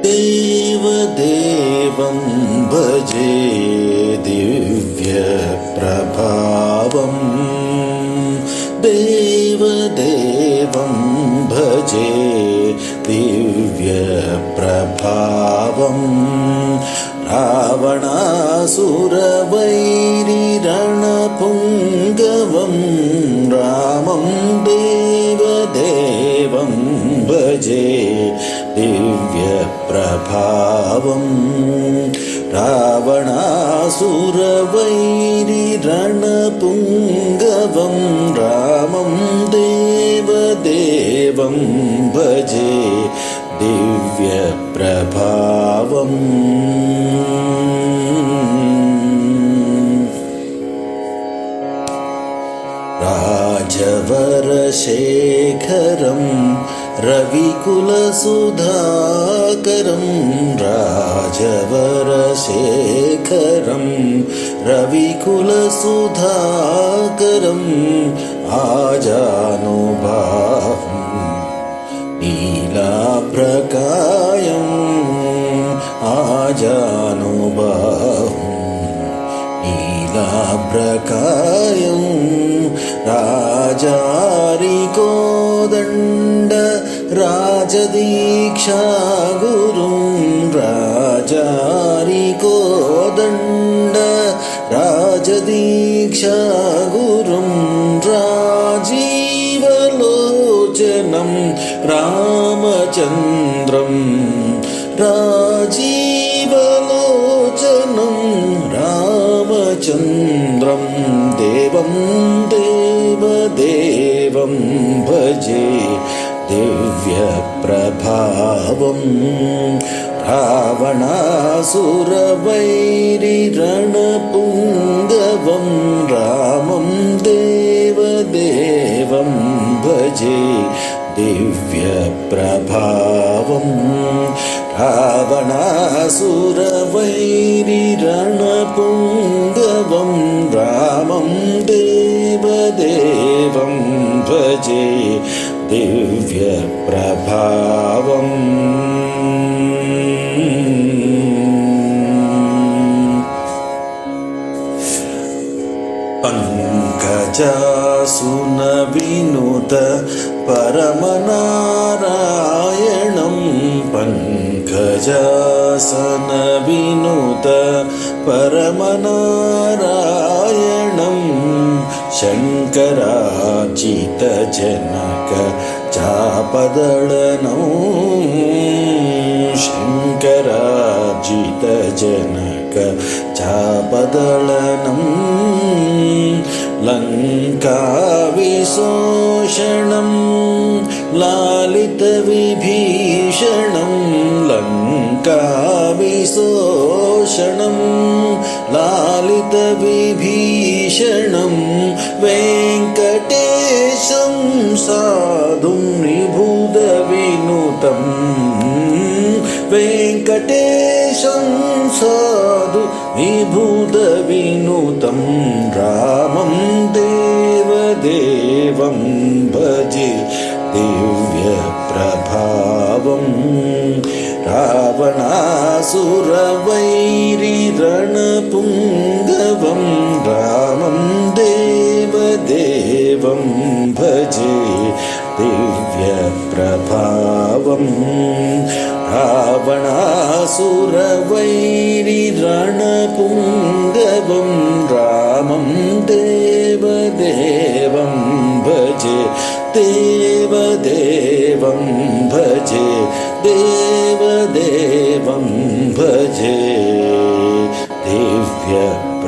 देवदेवं भजे दिव्यप्रभावं देवदेवं भजे दिव्यप्रभावं रावणासुरवैरिरणपुङ्गवं रामं देवदेवं भजे दिव्यप्रभावं रावणासुरवैरिरणपुङ्गवं रामं देवदेवं भजे दिव्यप्रभावम् राजवरशेखरं रविकुलसुधाकरं राजवरशेखरं रविकुलसुधाकरं आजानुबाहुं नीलाभ्रकायं आजानुबाहुं नीलाभ्रकायं राजारिकोदण्ड राजदीक्षागुरुं राजारिकोदण्ड राजदीक्षागुरुं राजीवलोचनं रामचन्द्रं राजीवलोचनं रामचन्द्रं देवं देवदेवं भजे दिव्यप्रभावं रावणासुरवैरिरणपुङ्गवं रामं देवदेवं भजे दिव्यप्रभावं रावणासुरवैरिरणपुङ्गवं रामं देवदेवं भजे दिव्यप्रभावम् पङ्कजासुनविनुत परमनारायणं पङ्कजासनविनुत परमनारायणं शङ्करार्चितजनक चापदळनं शङ्करार्चितजनक चापदळनं लङ्काविशोषणं लालितविभीषणं लङ्काविशोषणं लालितविभीषणं वेङ्कटेशं साधुं निबुधविनुतं वेङ्कटेशं साधु विबुधविनुतं रामं देवदेवं भजे दिव्यप्रभावं रावणासुरवैरिरणपुङ्गवं रामं देवदेवं भजे दिव्यप्रभावं रावणासुरवैरिरणपुङ्गवं रामं देवदेवं भजे देवदेवं भजे देवदेवं भजे दिव्यप्रभावम्